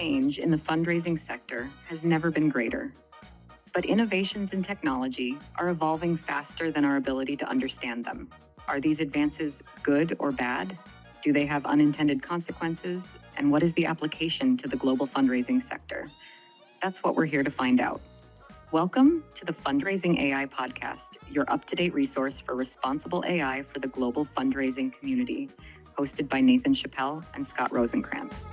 change in the fundraising sector has never been greater. But innovations in technology are evolving faster than our ability to understand them. Are these advances good or bad? Do they have unintended consequences? And what is the application to the global fundraising sector? That's what we're here to find out. Welcome to the Fundraising AI Podcast, your up-to-date resource for responsible AI for the global fundraising community, hosted by Nathan Chappell and Scott Rosenkrantz.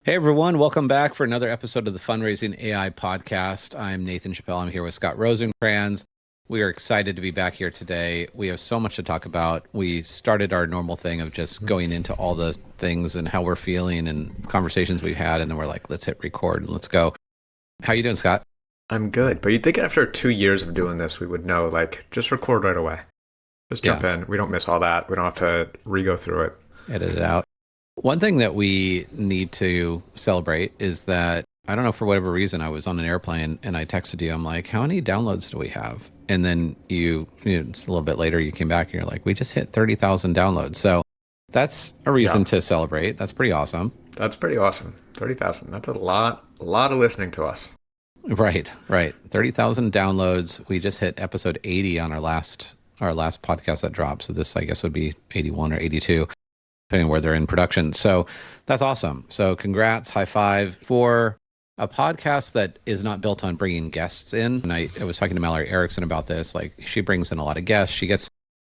Hey everyone, welcome back for another episode of the Fundraising AI Podcast. I'm Nathan Chappell. I'm here with Scott Rosenkrantz. We are excited to be back here today. We have so much to talk about. We started our normal thing of just going into all the things and how we're feeling and conversations we've had, and then we're like, let's hit record and let's go. How you doing, Scott? I'm good, but you'd think after 2 years of doing this, we would know, like, just record right away. Just jump in. We don't miss all that. We don't have to re-go through it. Edit it out. One thing that we need to celebrate is that, I don't know, for whatever reason, I was on an airplane and I texted you. I'm like, how many downloads do we have? And then just a little bit later, you came back and you're like, we just hit 30,000 downloads. So that's a reason to celebrate. That's pretty awesome. That's pretty awesome. 30,000. That's a lot of listening to us. Right. 30,000 downloads. We just hit episode 80 on our last podcast that dropped. So this, I guess, would be 81 or 82, depending on where they're in production. So that's awesome. So congrats, high five for a podcast that is not built on bringing guests in. And I was talking to Mallory Erickson about this. Like, she brings in a lot of guests.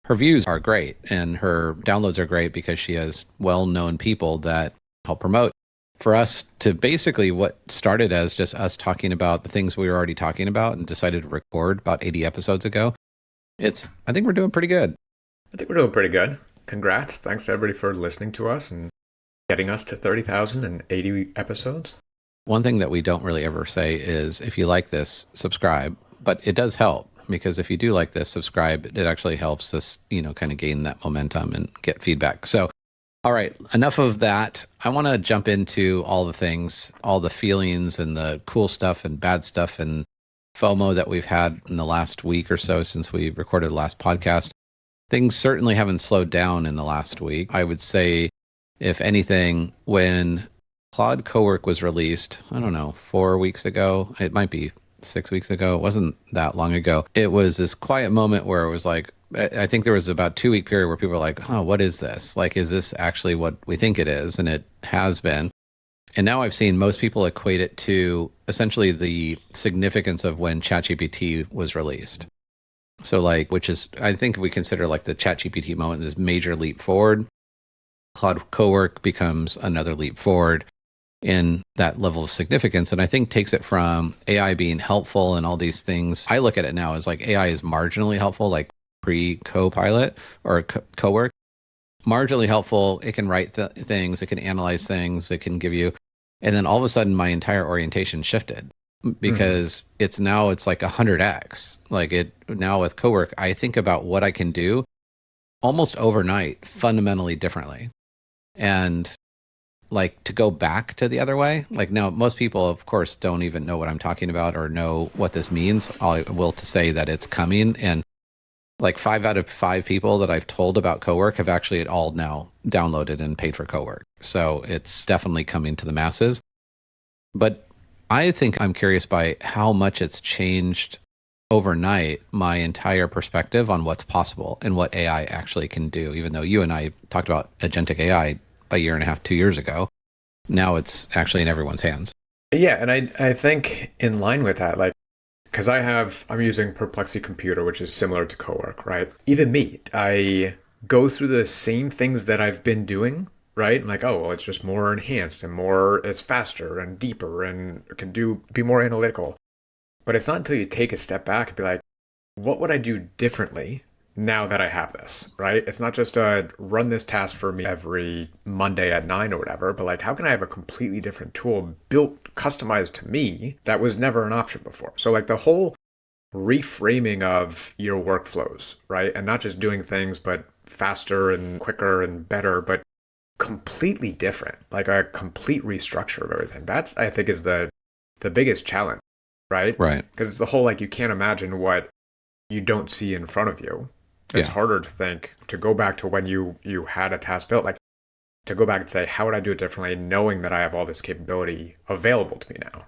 Her views are great and her downloads are great because she has well-known people that help promote. For us to basically what started as just us talking about the things we were already talking about and decided to record about 80 episodes ago, I think we're doing pretty good. I think we're doing pretty good. Congrats. Thanks to everybody for listening to us and getting us to 30,080 episodes. One thing that we don't really ever say is, if you like this, subscribe. But it does help, because if you do like this, subscribe. It actually helps us, kind of gain that momentum and get feedback. So, all right, enough of that. I want to jump into all the things, all the feelings and the cool stuff and bad stuff and FOMO that we've had in the last week or so since we recorded the last podcast. Things certainly haven't slowed down in the last week. I would say, if anything, when Claude Cowork was released, I don't know, 4 weeks ago, it might be 6 weeks ago. It wasn't that long ago. It was this quiet moment where it was like, I think there was about 2 week period where people were like, oh, what is this? Like, is this actually what we think it is? And it has been. And now I've seen most people equate it to essentially the significance of when ChatGPT was released. So which is, I think we consider like the ChatGPT moment this major leap forward. Claude Cowork becomes another leap forward in that level of significance. And I think takes it from AI being helpful and all these things. I look at it now as like AI is marginally helpful, like pre-CoPilot or Cowork. Marginally helpful. It can write things, it can analyze things, it can give you. And then all of a sudden, my entire orientation shifted because it's like 100x. Like now with Cowork, I think about what I can do almost overnight, fundamentally differently. And like to go back to the other way, like now most people, of course, don't even know what I'm talking about or know what this means. I will to say that it's coming, and like 5 out of 5 people that I've told about Cowork have actually all now downloaded and paid for Cowork. So it's definitely coming to the masses. But I think I'm curious by how much it's changed overnight my entire perspective on what's possible and what AI actually can do. Even though you and I talked about agentic AI a year and a half, 2 years ago, now it's actually in everyone's hands. Yeah, and I think in line with that, like, because I'm using Perplexity Computer, which is similar to Cowork, right? Even me, I go through the same things that I've been doing, right? I'm like, oh, well, it's just more enhanced and it's faster and deeper and can be more analytical. But it's not until you take a step back and be like, what would I do differently now that I have this, right? It's not just run this task for me every Monday at 9 or whatever, but like, how can I have a completely different tool built, customized to me that was never an option before? So like the whole reframing of your workflows, right? And not just doing things, but faster and quicker and better, but completely different, like a complete restructure of everything. That's, I think, is the biggest challenge, right? Right. Because it's the whole, like, you can't imagine what you don't see in front of you. It's harder to go back to when you had a task built. Like, to go back and say, how would I do it differently, knowing that I have all this capability available to me now?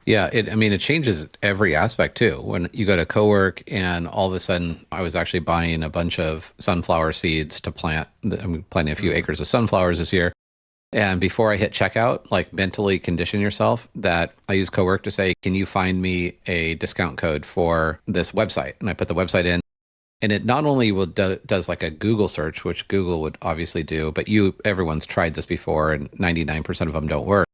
Yeah, it changes every aspect too. When you go to cowork and all of a sudden I was actually buying a bunch of sunflower seeds to plant. I'm planting a few acres of sunflowers this year. And before I hit checkout, like mentally condition yourself that I use cowork to say, can you find me a discount code for this website? And I put the website in. And it not only does like a Google search, which Google would obviously do, but everyone's tried this before and 99% of them don't work.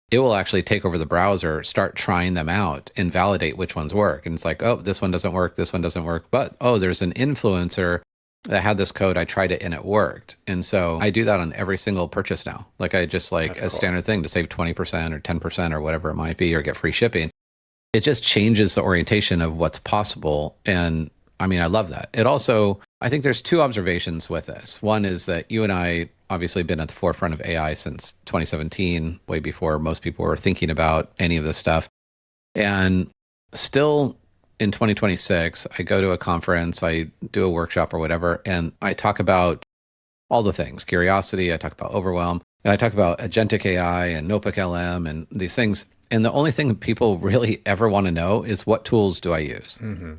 It will actually take over the browser, start trying them out and validate which ones work. And it's like, oh, this one doesn't work. This one doesn't work. But, oh, there's an influencer that had this code. I tried it and it worked. And so I do that on every single purchase now. Like I just like That's a cool. standard thing to save 20% or 10% or whatever it might be, or get free shipping. It just changes the orientation of what's possible. And I mean, I love that. It also, I think there's two observations with this. One is that you and I obviously been at the forefront of AI since 2017, way before most people were thinking about any of this stuff. And still in 2026, I go to a conference, I do a workshop or whatever, and I talk about all the things, curiosity, I talk about overwhelm, and I talk about agentic AI and Notebook LM and these things. And the only thing people really ever want to know is, what tools do I use? Mm-hmm.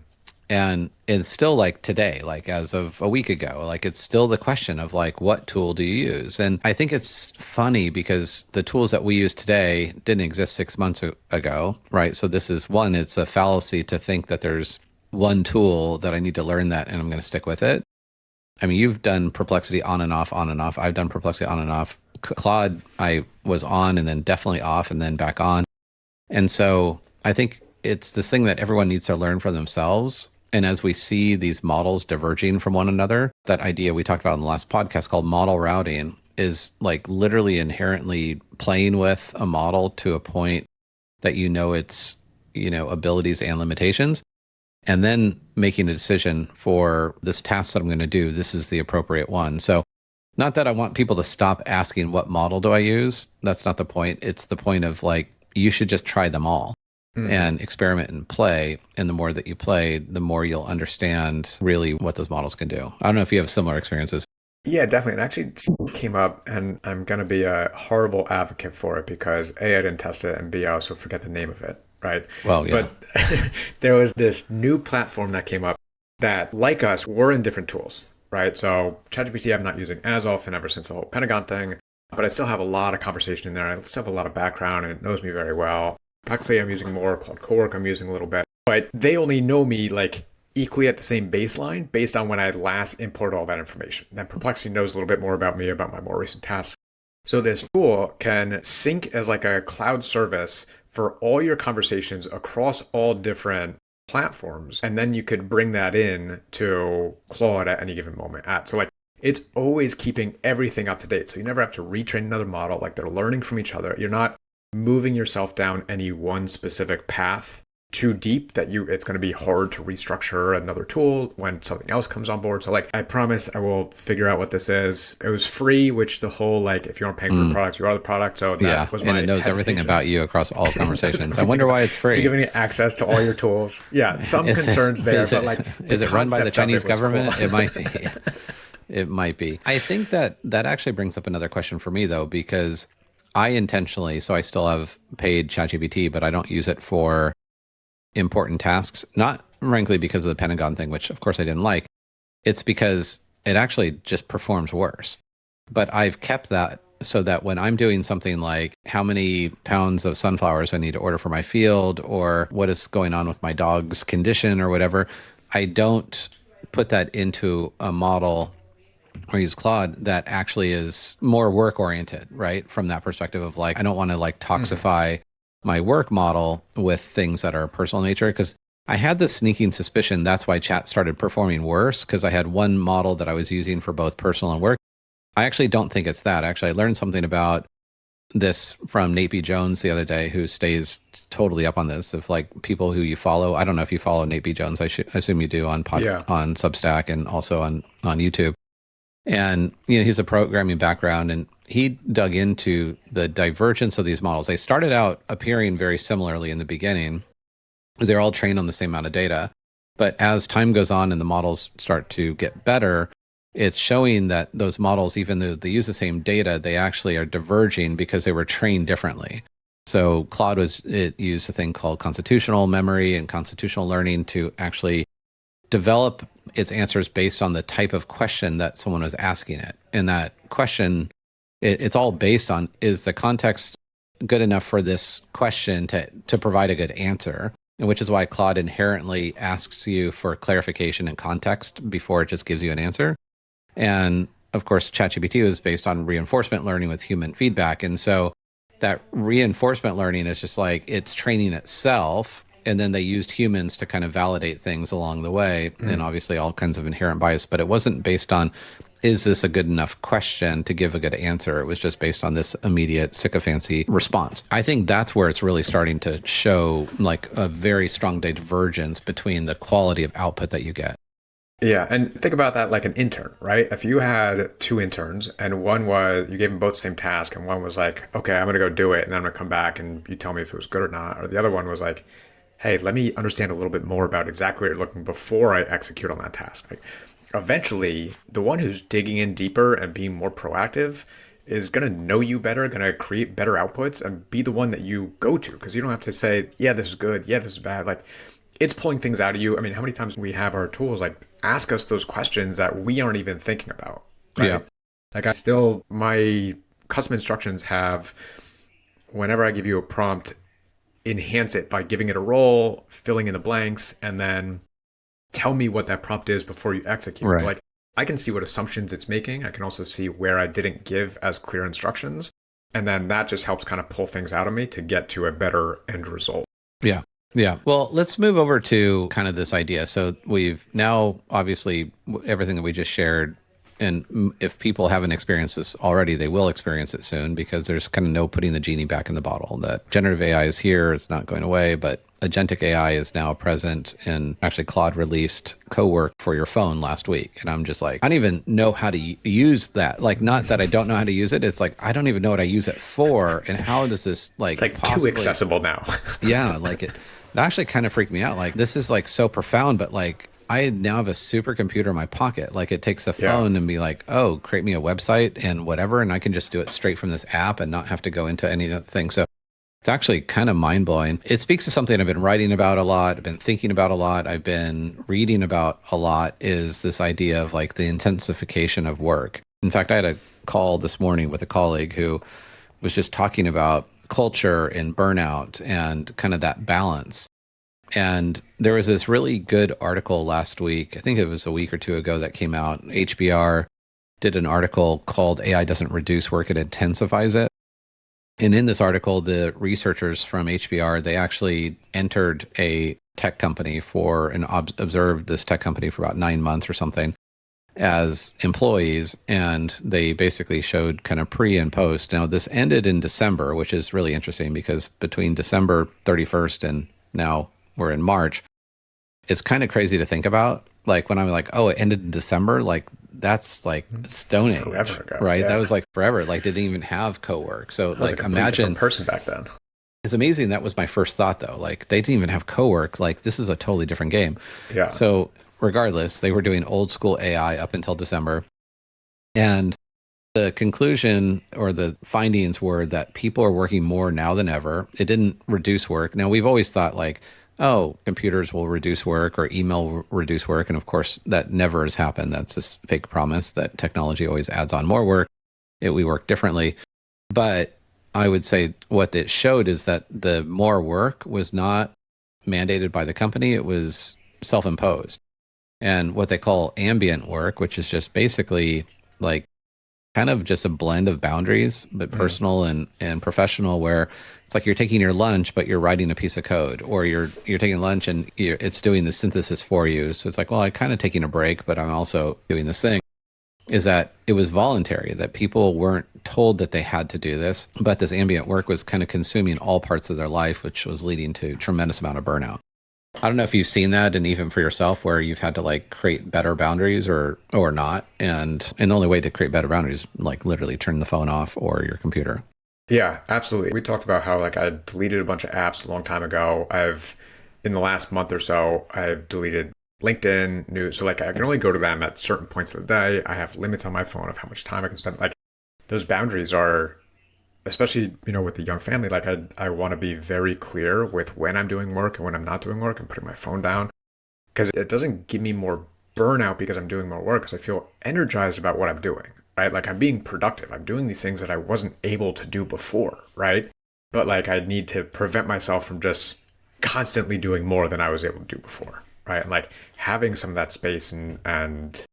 And it's still like today, like as of a week ago, like it's still the question of like, what tool do you use? And I think it's funny because the tools that we use today didn't exist 6 months ago, right? So this is one, it's a fallacy to think that there's one tool that I need to learn that and I'm going to stick with it. I mean, you've done Perplexity on and off, on and off. I've done Perplexity on and off. Claude, I was on and then definitely off and then back on. And so I think it's this thing that everyone needs to learn for themselves. And as we see these models diverging from one another, that idea we talked about in the last podcast called model routing is like literally inherently playing with a model to a point that its, abilities and limitations, and then making a decision for this task that I'm going to do. This is the appropriate one. So not that I want people to stop asking, what model do I use? That's not the point. It's the point of like, you should just try them all. And experiment and play. And the more that you play, the more you'll understand really what those models can do. I don't know if you have similar experiences. Yeah, definitely. It actually came up, and I'm going to be a horrible advocate for it because A, I didn't test it, and B, I also forget the name of it, right? Well, yeah. But there was this new platform that came up that, like us, were in different tools, right? So ChatGPT I'm not using as often ever since the whole Pentagon thing, but I still have a lot of conversation in there. I still have a lot of background, and it knows me very well. Perplexity I'm using more, Cloud Cowork I'm using a little bit, but they only know me like equally at the same baseline based on when I last imported all that information. Then Perplexity knows a little bit more about me, about my more recent tasks. So this tool can sync as like a cloud service for all your conversations across all different platforms. And then you could bring that in to Claude at any given moment. So like it's always keeping everything up to date. So you never have to retrain another model. Like they're learning from each other. You're not moving yourself down any one specific path too deep that it's going to be hard to restructure another tool when something else comes on board. So like, I promise I will figure out what this is. It was free, which the whole, like, if you aren't paying for the product, you are the product. So that was my and it knows everything about you across all conversations. I wonder why it's free. You're giving it access to all your tools. Yeah. Some concerns there, but like, is it run by the Chinese government? Cool. It might be. It might be. I think that actually brings up another question for me though, because I intentionally, so I still have paid ChatGPT, but I don't use it for important tasks, not frankly because of the Pentagon thing, which of course I didn't like. It's because it actually just performs worse. But I've kept that so that when I'm doing something like how many pounds of sunflowers I need to order for my field, or what is going on with my dog's condition or whatever, I don't put that into a model or use Claude that actually is more work oriented, right? From that perspective of like, I don't want to like toxify my work model with things that are personal in nature. Because I had this sneaking suspicion that's why chat started performing worse, because I had one model that I was using for both personal and work. I actually don't think it's that. Actually, I learned something about this from Nate B. Jones the other day, who stays totally up on this, of like people who you follow. I don't know if you follow Nate B. Jones. I assume you do on on Substack and also on YouTube. And he's a programming background, and he dug into the divergence of these models. They started out appearing very similarly in the beginning. They're all trained on the same amount of data. But as time goes on and the models start to get better, it's showing that those models, even though they use the same data, they actually are diverging because they were trained differently. So Claude it used a thing called constitutional memory and constitutional learning to actually develop its answers based on the type of question that someone was asking it. And that question, it's all based on, is the context good enough for this question to provide a good answer? And which is why Claude inherently asks you for clarification and context before it just gives you an answer. And of course, ChatGPT is based on reinforcement learning with human feedback. And so that reinforcement learning is just like it's training itself. And then they used humans to kind of validate things along the way. And obviously all kinds of inherent bias, but it wasn't based on, is this a good enough question to give a good answer? It was just based on this immediate sycophancy response. I think that's where it's really starting to show like a very strong divergence between the quality of output that you get. Yeah, and think about that like an intern, right? If you had two interns and one was, you gave them both the same task and one was like, okay, I'm going to go do it and then I'm going to come back and you tell me if it was good or not. Or the other one was like, hey, let me understand a little bit more about exactly what you're looking before I execute on that task. Like, eventually, the one who's digging in deeper and being more proactive is going to know you better, going to create better outputs and be the one that you go to because you don't have to say, yeah, this is good. Yeah, this is bad. Like, it's pulling things out of you. I mean, how many times we have our tools like ask us those questions that we aren't even thinking about, right? Yeah. Like my custom instructions have, whenever I give you a prompt, enhance it by giving it a role, filling in the blanks, and then tell me what that prompt is before you execute. Right. Like I can see what assumptions it's making. I can also see where I didn't give as clear instructions. And then that just helps kind of pull things out of me to get to a better end result. Yeah. Yeah. Well, let's move over to kind of this idea. So we've now obviously everything that we just shared. And if people haven't experienced this already, they will experience it soon because there's kind of no putting the genie back in the bottle. That generative AI is here. It's not going away, but agentic AI is now present. And actually Claude released CoWork for your phone last week. And I'm just like, I don't even know how to use that. Like, not that I don't know how to use it. It's like, I don't even know what I use it for. And how does this it's like too accessible now. Yeah. Like it actually kind of freaked me out. Like this is like so profound, but like, I now have a supercomputer in my pocket. Like it takes a phone and be like, oh, create me a website and whatever. And I can just do it straight from this app and not have to go into any other thing. So it's actually kind of mind blowing. It speaks to something I've been writing about a lot. I've been thinking about a lot. I've been reading about a lot is this idea of like the intensification of work. In fact, I had a call this morning with a colleague who was just talking about culture and burnout and kind of that balance. And there was this really good article last week, I think it was a week or two ago, that came out. HBR did an article called AI Doesn't Reduce Work, It Intensifies It. And in this article, the researchers from HBR, they actually entered a tech company and observed this tech company for about 9 months or something as employees. And they basically showed kind of pre and post. Now, this ended in December, which is really interesting because between December 31st and now we're in March, it's kind of crazy to think about. Like when I'm like, oh, it ended in December, like that's like Stone Age, Forever ago, right? yeah. That was like forever. Like they didn't even have CoWork. So like imagine person back then. It's amazing. That was my first thought though. Like they didn't even have CoWork. Like this is a totally different game. Yeah. So regardless, they were doing old school AI up until December. And the conclusion or the findings were that people are working more now than ever. It didn't reduce work. Now we've always thought like, oh, computers will reduce work or email will reduce work. And of course, that never has happened. That's this fake promise that technology always adds on more work. We work differently. But I would say what it showed is that the more work was not mandated by the company. It was self-imposed. And what they call ambient work, which is just basically like kind of just a blend of boundaries, but personal and professional, where it's like you're taking your lunch, but you're writing a piece of code, or you're taking lunch and it's doing the synthesis for you. So it's like, well, I'm kind of taking a break, but I'm also doing this thing. Is that it was voluntary, that people weren't told that they had to do this, but this ambient work was kind of consuming all parts of their life, which was leading to a tremendous amount of burnout. I don't know if you've seen that, and even for yourself, where you've had to like create better boundaries or not. And the only way to create better boundaries, like literally turn the phone off or your computer. Yeah, absolutely. We talked about how like I deleted a bunch of apps a long time ago. In the last month or so, I've deleted LinkedIn news. So like I can only go to them at certain points of the day. I have limits on my phone of how much time I can spend. Like those boundaries are, especially, with the young family, like I want to be very clear with when I'm doing work and when I'm not doing work and putting my phone down, because it doesn't give me more burnout because I'm doing more work, because I feel energized about what I'm doing, right? Like I'm being productive. I'm doing these things that I wasn't able to do before, right? But like I need to prevent myself from just constantly doing more than I was able to do before, right? And like having some of that space and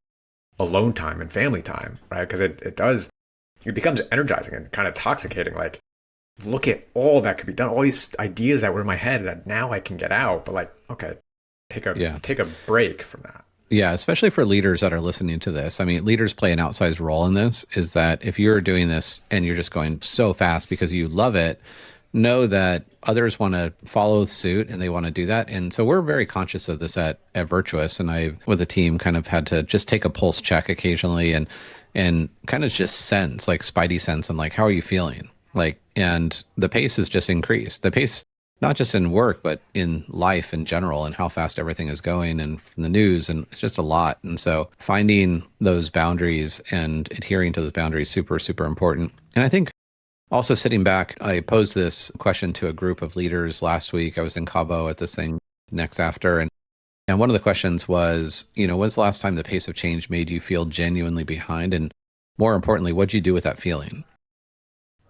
alone time and family time, right? Because it becomes energizing and kind of intoxicating. Like, look at all that could be done, all these ideas that were in my head that now I can get out. But like, okay, take a break from that. Yeah, especially for leaders that are listening to this. I mean, leaders play an outsized role in this, is that if you're doing this and you're just going so fast because you love it, know that others want to follow suit and they want to do that. And so we're very conscious of this at Virtuous. And I, with the team, kind of had to just take a pulse check occasionally and kind of just sense, like spidey sense, and like, how are you feeling? Like, and the pace has just increased. The pace, not just in work, but in life in general, and how fast everything is going, and from the news, and it's just a lot. And so finding those boundaries and adhering to those boundaries, super, super important. And I think also sitting back, I posed this question to a group of leaders last week. I was in Cabo at this thing next after. And one of the questions was, when's the last time the pace of change made you feel genuinely behind? And more importantly, what'd you do with that feeling?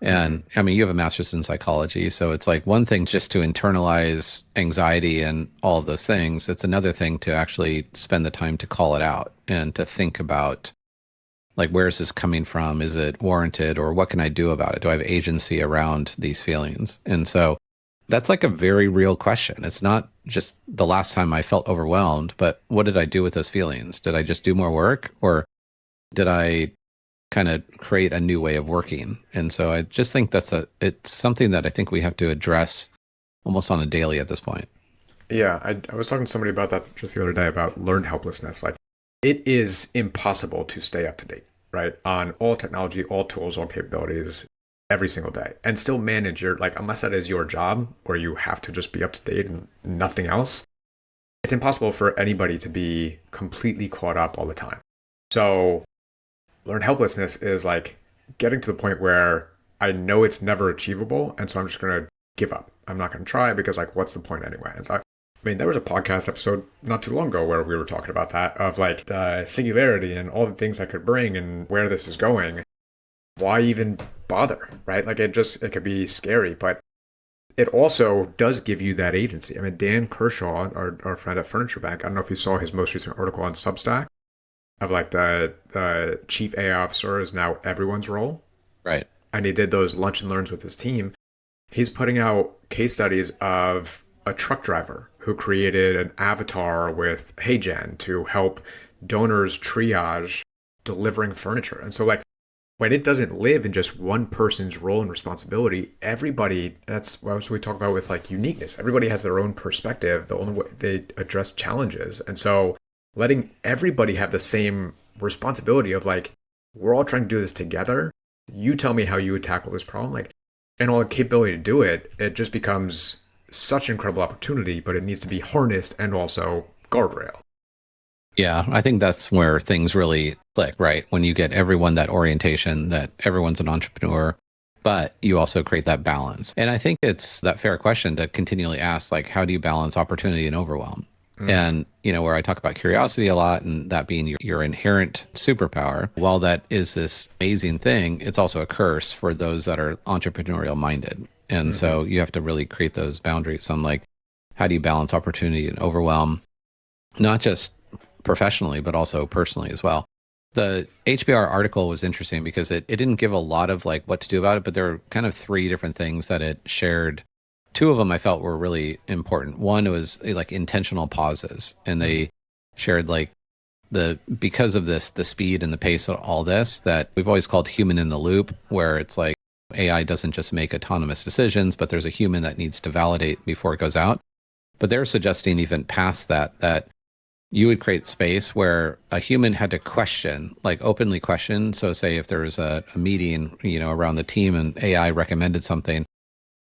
And I mean, you have a master's in psychology, so it's like one thing just to internalize anxiety and all of those things. It's another thing to actually spend the time to call it out and to think about, like, where is this coming from? Is it warranted, or what can I do about it? Do I have agency around these feelings? And so that's like a very real question. It's not just the last time I felt overwhelmed, but what did I do with those feelings? Did I just do more work, or did I kind of create a new way of working? And so I just think it's something that I think we have to address almost on a daily at this point. Yeah, I was talking to somebody about that just the other day, about learned helplessness. Like, it is impossible to stay up to date, right? On all technology, all tools, all capabilities every single day, and still manage your, like, unless that is your job or you have to just be up to date and nothing else, it's impossible for anybody to be completely caught up all the time. So learned helplessness is like getting to the point where I know it's never achievable, and so I'm just going to give up. I'm not going to try, because like, what's the point anyway? And so, I mean, there was a podcast episode not too long ago where we were talking about that, of like the singularity and all the things that could bring and where this is going. Why even bother, right? Like, it could be scary, but it also does give you that agency. I mean, Dan Kershaw, our friend at Furniture Bank, I don't know if you saw his most recent article on Substack, of like the chief AI officer is now everyone's role. Right. And he did those lunch and learns with his team. He's putting out case studies of a truck driver who created an avatar with HeyGen to help donors triage delivering furniture. And so, like, when it doesn't live in just one person's role and responsibility, everybody, that's what we talk about with like uniqueness. Everybody has their own perspective, the only way they address challenges. And so letting everybody have the same responsibility of like, we're all trying to do this together. You tell me how you would tackle this problem, like, and all the capability to do it, it just becomes such an incredible opportunity, but it needs to be harnessed and also guardrail. Yeah, I think that's where things really click, right? When you get everyone that orientation, that everyone's an entrepreneur, but you also create that balance. And I think it's that fair question to continually ask, like, how do you balance opportunity and overwhelm? And, where I talk about curiosity a lot, and that being your inherent superpower, while that is this amazing thing, it's also a curse for those that are entrepreneurial minded. And so you have to really create those boundaries on, like, how do you balance opportunity and overwhelm, not just professionally, but also personally as well. The HBR article was interesting because it didn't give a lot of like what to do about it, but there were kind of 3 different things that it shared. 2 of them I felt were really important. One was like intentional pauses, and they shared like because of this, the speed and the pace of all this, that we've always called human in the loop, where it's like AI doesn't just make autonomous decisions, but there's a human that needs to validate before it goes out. But they're suggesting even past that you would create space where a human had to question, like openly question. So say if there was a meeting, around the team and AI recommended something,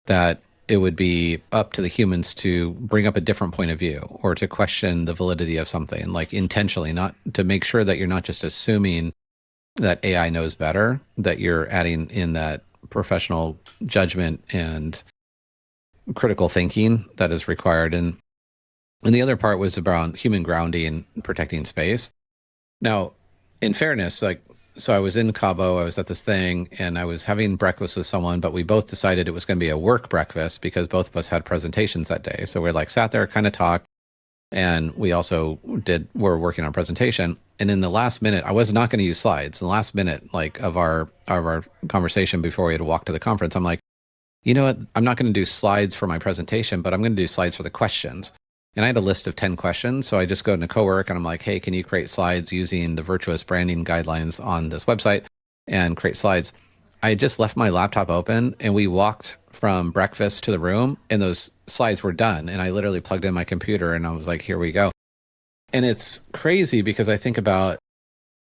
that it would be up to the humans to bring up a different point of view or to question the validity of something, like intentionally, not to make sure that you're not just assuming that AI knows better, that you're adding in that professional judgment and critical thinking that is required. And the other part was around human grounding and protecting space. Now, in fairness, like, so I was in Cabo, I was at this thing, and I was having breakfast with someone, but we both decided it was going to be a work breakfast because both of us had presentations that day. So we like sat there, kind of talked, and we also were working on presentation. And in the last minute, I was not going to use slides. In the last minute, like of our conversation before we had to walk to the conference, I'm like, you know what? I'm not going to do slides for my presentation, but I'm going to do slides for the questions. And I had a list of 10 questions. So I just go into Cowork and I'm like, hey, can you create slides using the virtuous branding guidelines on this website and create slides? I just left my laptop open and we walked from breakfast to the room and those slides were done. And I literally plugged in my computer and I was like, here we go. And it's crazy because I think about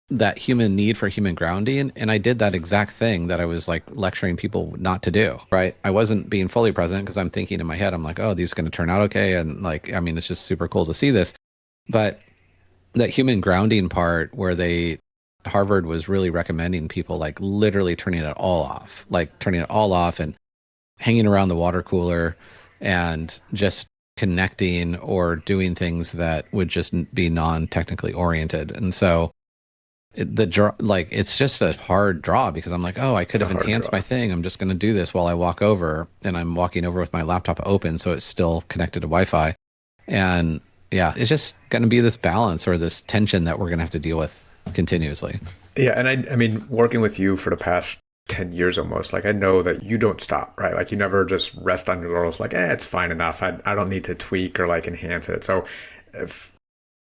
that human need for human grounding. And I did that exact thing that I was like lecturing people not to do, right? I wasn't being fully present because I'm thinking in my head, I'm like, oh, these are going to turn out okay. And like, I mean, it's just super cool to see this. But that human grounding part where Harvard was really recommending people like literally turning it all off and hanging around the water cooler and just connecting or doing things that would just be non-technically oriented. And so it's just a hard draw because I'm like, oh, I could have enhanced my thing. I'm just going to do this while I walk over, and I'm walking over with my laptop open, so it's still connected to Wi-Fi. And yeah, it's just going to be this balance or this tension that we're going to have to deal with continuously. Yeah, and I mean, working with you for the past 10 years almost, like I know that you don't stop, right? Like you never just rest on your laurels like, it's fine enough. I don't need to tweak or like enhance it. So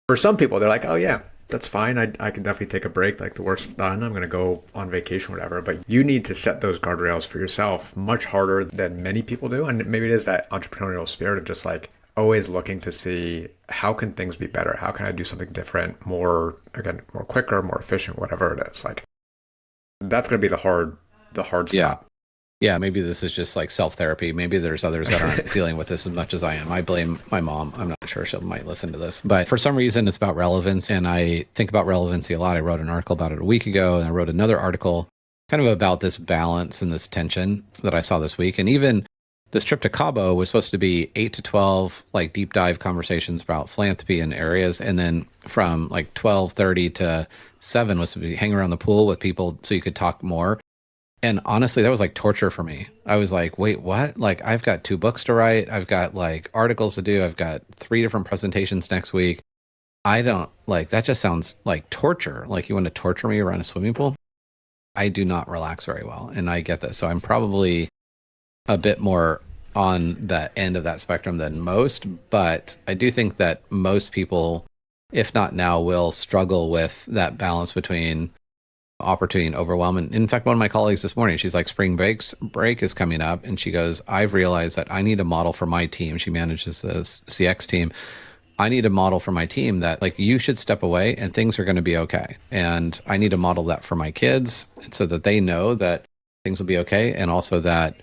for some people, they're like, oh yeah, that's fine. I can definitely take a break. Like the work's done. I'm going to go on vacation, whatever. But you need to set those guardrails for yourself much harder than many people do. And maybe it is that entrepreneurial spirit of just like always looking to see how can things be better? How can I do something different, more quicker, more efficient, whatever it is. Like that's going to be the hard stop. Yeah, maybe this is just like self-therapy. Maybe there's others that aren't dealing with this as much as I am. I blame my mom. I'm not sure she might listen to this. But for some reason, it's about relevance. And I think about relevancy a lot. I wrote an article about it a week ago, and I wrote another article kind of about this balance and this tension that I saw this week. And even this trip to Cabo was supposed to be 8 to 12 like deep dive conversations about philanthropy and areas. And then from like 12:30 to 7 was to be hanging around the pool with people so you could talk more. And honestly, that was like torture for me. I was like, wait, what? Like, I've got 2 books to write. I've got like articles to do. I've got 3 different presentations next week. I don't like, that just sounds like torture. Like you want to torture me around a swimming pool? I do not relax very well. And I get this. So I'm probably a bit more on the end of that spectrum than most. But I do think that most people, if not now, will struggle with that balance between opportunity and overwhelm. And in fact, one of my colleagues this morning, she's like, spring break is coming up. And she goes, I've realized that I need a model for my team. She manages the CX team. I need a model for my team that like, you should step away and things are going to be okay. And I need to model that for my kids so that they know that things will be okay. And also that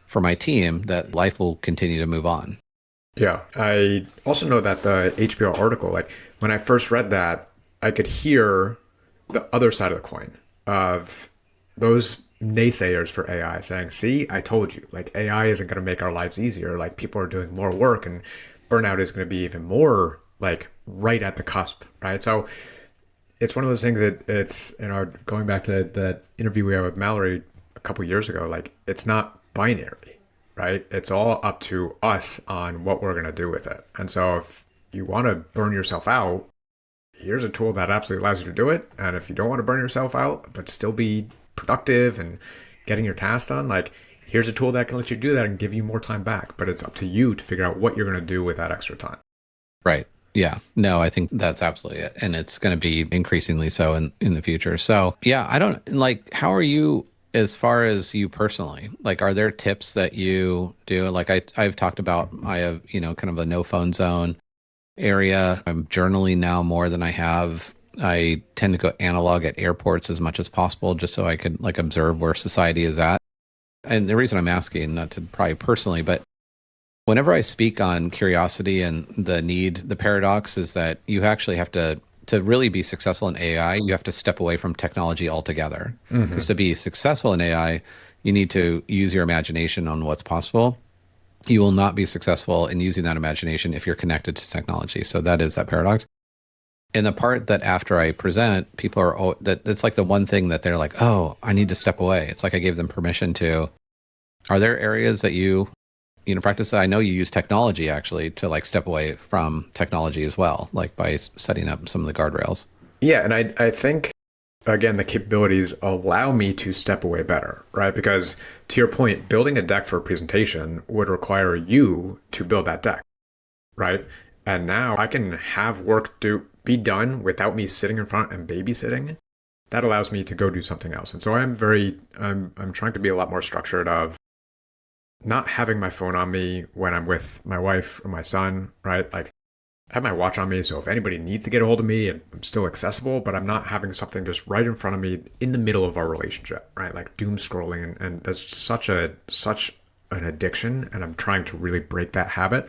for my team, that life will continue to move on. Yeah. I also know that the HBO article, like when I first read that, I could hear the other side of the coin of those naysayers for AI saying, see, I told you, like AI isn't going to make our lives easier. Like people are doing more work and burnout is going to be even more like right at the cusp, right? So it's one of those things that it's, going back to the interview we had with Mallory a couple of years ago, like it's not binary, right? It's all up to us on what we're going to do with it. And so if you want to burn yourself out, here's a tool that absolutely allows you to do it. And if you don't want to burn yourself out, but still be productive and getting your tasks done, like here's a tool that can let you do that and give you more time back. But it's up to you to figure out what you're going to do with that extra time. Right. Yeah. No, I think that's absolutely it. And it's going to be increasingly so in the future. So yeah, I don't like, how are you as far as you personally? Like, are there tips that you do? Like I've talked about, I have, kind of a no phone zone area. I'm journaling now more than I have. I tend to go analog at airports as much as possible, just so I could like observe where society is at. And the reason I'm asking, not to probably personally, but Whenever I speak on curiosity and the paradox is that you actually have to really be successful in AI, you have to step away from technology altogether. Because to be successful in AI, you need to use your imagination on what's possible. You will not be successful in using that imagination if you're connected to technology. So that is that paradox. And the part that after I present, people are, that it's like the one thing that they're like, oh, I need to step away. It's like I gave them permission to. Are there areas that you practice? I know you use technology actually to like step away from technology as well, like by setting up some of the guardrails. Yeah, and I think, again, the capabilities allow me to step away better, right? Because to your point, building a deck for a presentation would require you to build that deck, right? And now I can have work be done without me sitting in front and babysitting. That allows me to go do something else. And so I'm trying to be a lot more structured of not having my phone on me when I'm with my wife or my son, right? Like I have my watch on me, so if anybody needs to get a hold of me, I'm still accessible, but I'm not having something just right in front of me in the middle of our relationship, right? Like doom scrolling, and that's such an addiction, and I'm trying to really break that habit.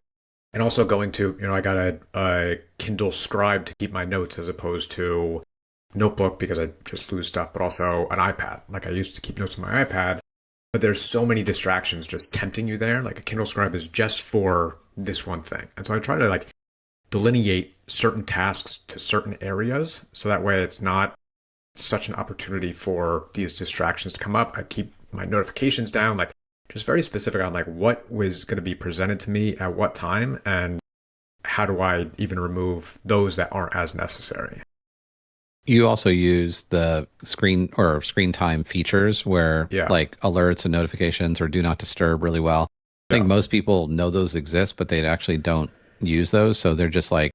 And also going to, I got a Kindle Scribe to keep my notes as opposed to notebook because I just lose stuff, but also an iPad. Like I used to keep notes on my iPad, but there's so many distractions just tempting you there. Like a Kindle Scribe is just for this one thing. And so I try to like delineate certain tasks to certain areas so that way it's not such an opportunity for these distractions to come up. I keep my notifications down, like just very specific on like what was going to be presented to me at what time and how do I even remove those that aren't as necessary. You also use the screen time features where like alerts and notifications or do not disturb really well. I think most people know those exist, but they actually don't use those. So they're just like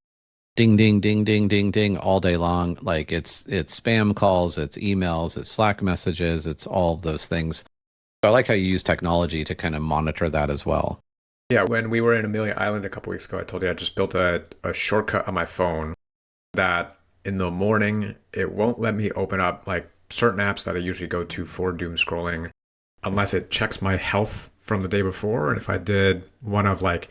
ding, ding, ding, ding, ding, ding all day long. Like it's spam calls, it's emails, it's Slack messages, it's all of those things. So I like how you use technology to kind of monitor that as well. Yeah, when we were in Amelia Island a couple weeks ago, I told you I just built a shortcut on my phone that in the morning, it won't let me open up like certain apps that I usually go to for doom scrolling unless it checks my health from the day before. And if I did one of like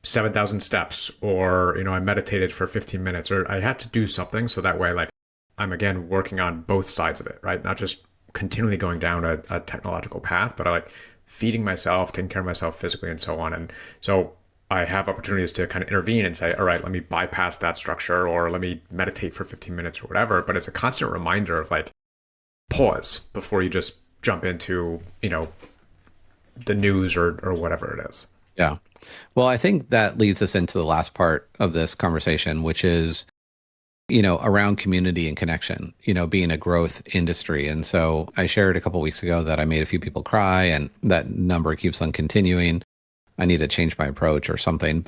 7,000 steps or, I meditated for 15 minutes or I had to do something. So that way, like I'm again working on both sides of it, right? Not just continually going down a technological path, but I like feeding myself, taking care of myself physically and so on. And so I have opportunities to kind of intervene and say, all right, let me bypass that structure or let me meditate for 15 minutes or whatever. But it's a constant reminder of like, pause before you just jump into, the news or whatever it is. Yeah. Well, I think that leads us into the last part of this conversation, which is, around community and connection, being a growth industry. And so I shared a couple of weeks ago that I made a few people cry and that number keeps on continuing. I need to change my approach or something,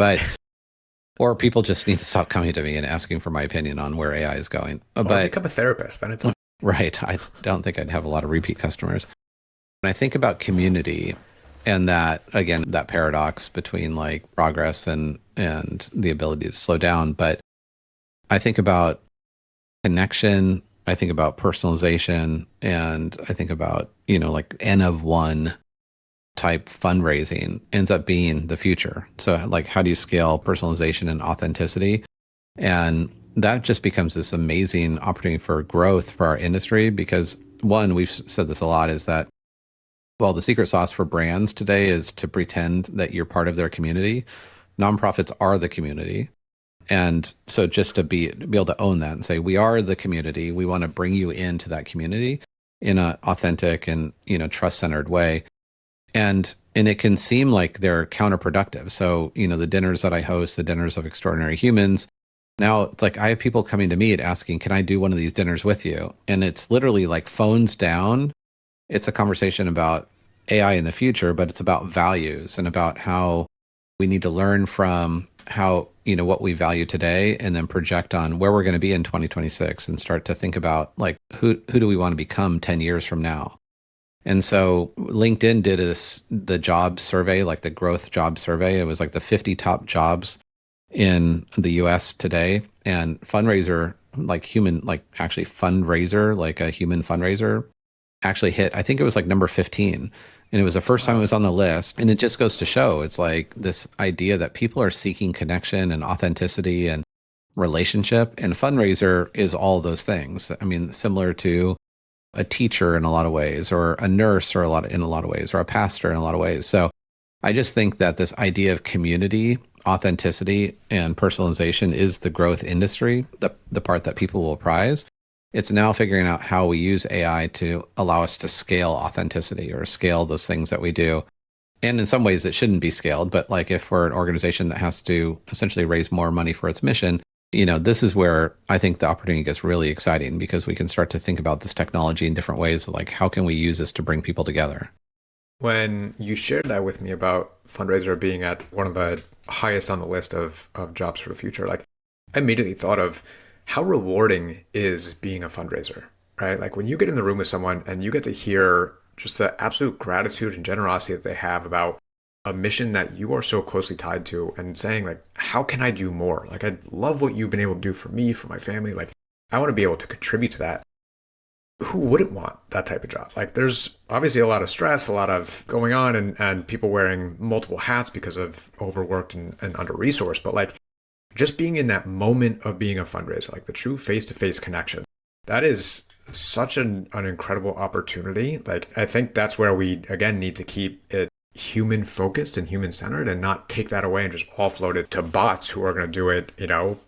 or people just need to stop coming to me and asking for my opinion on where AI is going. Or become a therapist, then it's right. I don't think I'd have a lot of repeat customers. When I think about community and that, again, that paradox between like progress and the ability to slow down, but I think about connection, I think about personalization, and I think about, like N of one type fundraising ends up being the future. So like, how do you scale personalization and authenticity? And that just becomes this amazing opportunity for growth for our industry because one, we've said this a lot, is that, well, the secret sauce for brands today is to pretend that you're part of their community. Nonprofits are the community. And so just to be able to own that and say, we are the community, we want to bring you into that community in an authentic and, trust-centered way. And it can seem like they're counterproductive. So, the dinners that I host, the dinners of extraordinary humans, now it's like I have people coming to me and asking, can I do one of these dinners with you? And it's literally like phones down. It's a conversation about AI in the future, but it's about values and about how we need to learn from how, what we value today and then project on where we're going to be in 2026 and start to think about like, who do we want to become 10 years from now? And so LinkedIn did the job survey, like the growth job survey. It was like the 50 top jobs in the US today. And fundraiser, actually fundraiser, like a human fundraiser actually hit, I think it was like number 15. And it was the first time it was on the list. And it just goes to show it's like this idea that people are seeking connection and authenticity and relationship. And fundraiser is all those things. I mean, similar to a teacher in a lot of ways, or a nurse in a lot of ways, or a pastor in a lot of ways. So I just think that this idea of community, authenticity, and personalization is the growth industry, the part that people will prize. It's now figuring out how we use AI to allow us to scale authenticity or scale those things that we do. And in some ways it shouldn't be scaled, but like if we're an organization that has to essentially raise more money for its mission, this is where I think the opportunity gets really exciting, because we can start to think about this technology in different ways. Like, how can we use this to bring people together? When you shared that with me about fundraiser being at one of the highest on the list of jobs for the future, like I immediately thought of how rewarding is being a fundraiser, right? Like when you get in the room with someone and you get to hear just the absolute gratitude and generosity that they have about a mission that you are so closely tied to, and saying like, how can I do more? Like, I love what you've been able to do for me, for my family. Like, I want to be able to contribute to that. Who wouldn't want that type of job? Like, there's obviously a lot of stress, a lot of going on, and people wearing multiple hats because of overworked and under-resourced. But like, just being in that moment of being a fundraiser, like the true face-to-face connection, that is such an incredible opportunity. Like, I think that's where we, again, need to keep it human focused and human centered, and not take that away and just offload it to bots who are going to do it,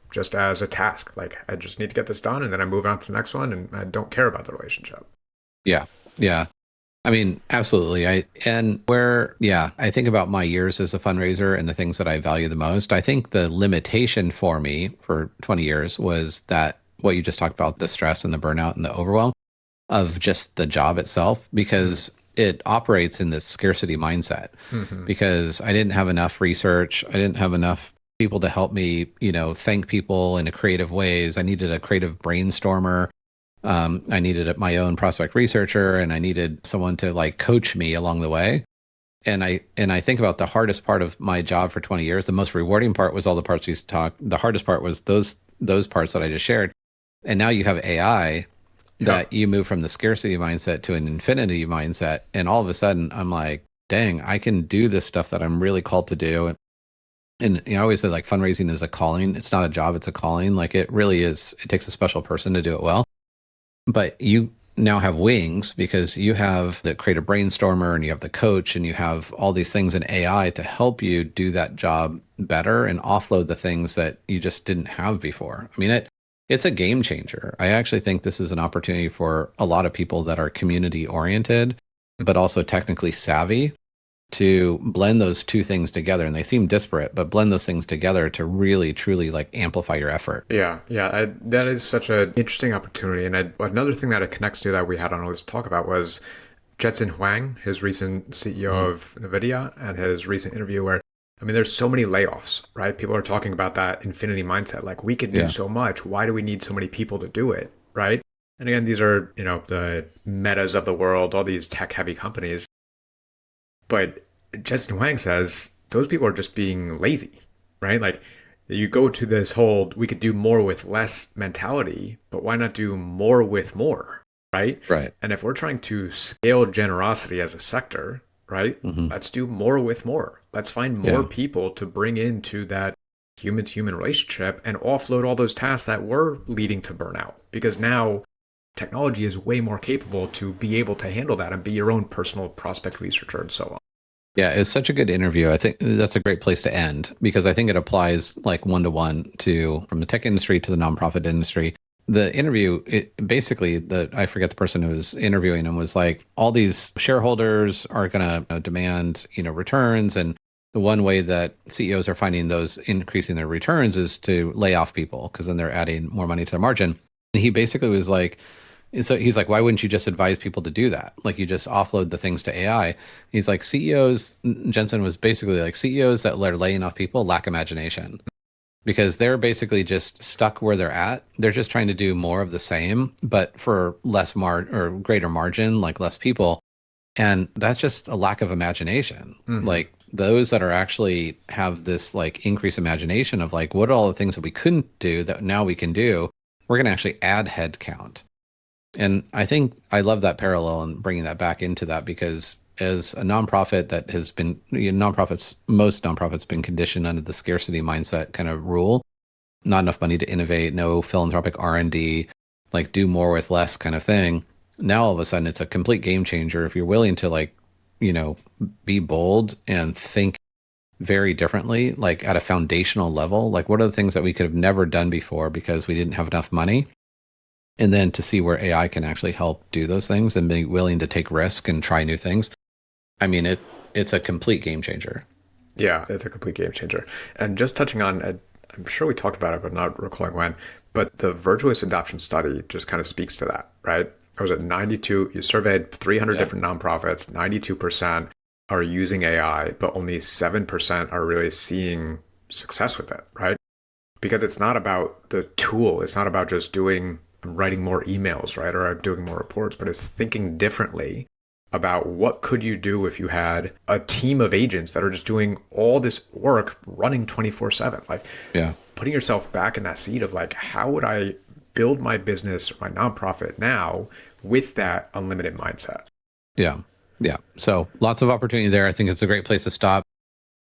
just as a task. Like, I just need to get this done, and then I move on to the next one, and I don't care about the relationship. Yeah. Yeah. I mean, absolutely. I think about my years as a fundraiser and the things that I value the most. I think the limitation for me for 20 years was that what you just talked about, the stress and the burnout and the overwhelm of just the job itself, because it operates in this scarcity mindset. Because I didn't have enough research. I didn't have enough people to help me, thank people in a creative ways. I needed a creative brainstormer. I needed my own prospect researcher, and I needed someone to like coach me along the way. And I think about the hardest part of my job for 20 years. The most rewarding part was all the parts we talked. The hardest part was those parts that I just shared. And now you have AI that you move from the scarcity mindset to an infinity mindset. And all of a sudden I'm like, dang, I can do this stuff that I'm really called to do. And I always say like fundraising is a calling. It's not a job, it's a calling. Like it really is. It takes a special person to do it well. But you now have wings, because you have the creative brainstormer, and you have the coach, and you have all these things in AI to help you do that job better and offload the things that you just didn't have before. I mean, it's a game changer. I actually think this is an opportunity for a lot of people that are community oriented, but also technically savvy, to blend those two things together. And they seem disparate, but blend those things together to really, truly like amplify your effort. Yeah. That is such an interesting opportunity. And another thing that it connects to that we had on our list to talk about was Jensen Huang, his recent CEO of NVIDIA, and his recent interview where, I mean, there's so many layoffs, right? People are talking about that infinity mindset. Like, we could do so much. Why do we need so many people to do it, right? And again, these are, the Metas of the world, all these tech-heavy companies. But Jensen Huang says those people are just being lazy, right? Like, you go to this whole, we could do more with less mentality, but why not do more with more, right? Right. And if we're trying to scale generosity as a sector, right? Let's do more with more. Let's find more people to bring into that human-to-human relationship and offload all those tasks that were leading to burnout. Because now technology is way more capable to be able to handle that and be your own personal prospect researcher and so on. Yeah, it's such a good interview. I think that's a great place to end, because I think it applies like one-to-one to from the tech industry to the nonprofit industry. The interview, I forget the person who was interviewing him, was like, all these shareholders are going to demand, returns. And the one way that CEOs are finding those increasing their returns is to lay off people, because then they're adding more money to their margin. And he basically was like, so he's like, why wouldn't you just advise people to do that? Like, you just offload the things to AI. He's like, CEOs, Jensen was basically like, CEOs that are laying off people lack imagination, because they're basically just stuck where they're at. They're just trying to do more of the same, but for less or greater margin, like less people. And that's just a lack of imagination. Like, those that are actually have this like increased imagination of like, what are all the things that we couldn't do that now we can do? We're going to actually add head count. And I think I love that parallel and bringing that back into that, because as a nonprofit that has been, most nonprofits been conditioned under the scarcity mindset kind of rule, not enough money to innovate, no philanthropic R&D, like do more with less kind of thing. Now all of a sudden it's a complete game changer if you're willing to like, be bold and think very differently, like at a foundational level. Like, what are the things that we could have never done before because we didn't have enough money? And then to see where AI can actually help do those things and be willing to take risk and try new things. I mean, it's a complete game changer. Yeah, it's a complete game changer. And just touching on, I'm sure we talked about it, but not recalling when, but the virtuous adoption study just kind of speaks to that, right? Or was it 92? You surveyed 300 different nonprofits, 92% are using AI, but only 7% are really seeing success with it, right? Because it's not about the tool. It's not about just writing more emails, right? Or doing more reports, but it's thinking differently about what could you do if you had a team of agents that are just doing all this work running 24/7. Like, putting yourself back in that seat of like, how would I build my business, my nonprofit now with that unlimited mindset? Yeah. So lots of opportunity there. I think it's a great place to stop.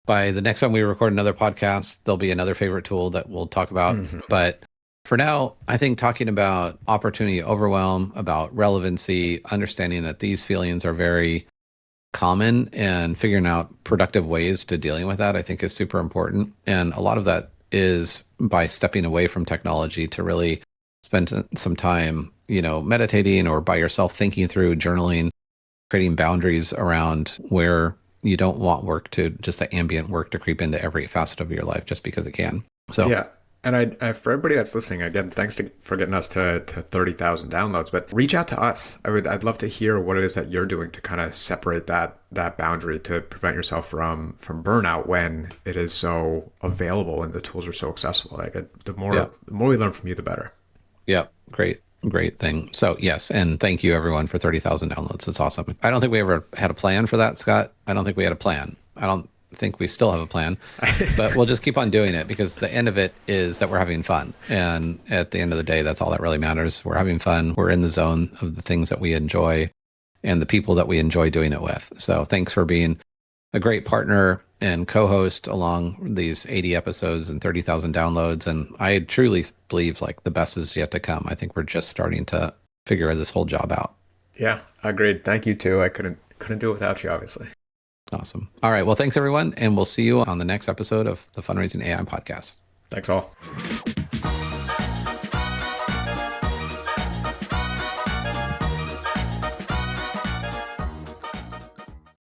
By the next time we record another podcast, there'll be another favorite tool that we'll talk about. Mm-hmm. But for now, I think talking about opportunity overwhelm, about relevancy, understanding that these feelings are very common and figuring out productive ways to dealing with that, I think is super important. And a lot of that is by stepping away from technology to really spend some time, meditating or by yourself thinking through, journaling, creating boundaries around where you don't want work to just the ambient work to creep into every facet of your life just because it can. So yeah. And I for everybody that's listening, again, thanks for getting us to 30,000 downloads, but reach out to us. I'd love to hear what it is that you're doing to kind of separate that boundary to prevent yourself from burnout when it is so available and the tools are so accessible. Like the more we learn from you, the better. Yeah. Great thing. So yes. And thank you everyone for 30,000 downloads. It's awesome. I don't think we ever had a plan for that, Scott. I don't think we had a plan. I don't think we still have a plan, but we'll just keep on doing it because the end of it is that we're having fun. And at the end of the day, that's all that really matters. We're having fun. We're in the zone of the things that we enjoy and the people that we enjoy doing it with. So thanks for being a great partner and co-host along these 80 episodes and 30,000 downloads. And I truly believe like the best is yet to come. I think we're just starting to figure this whole job out. Yeah, agreed. Thank you too. I couldn't do it without you, obviously. Awesome. All right. Well, thanks everyone. And we'll see you on the next episode of the Fundraising AI podcast. Thanks all.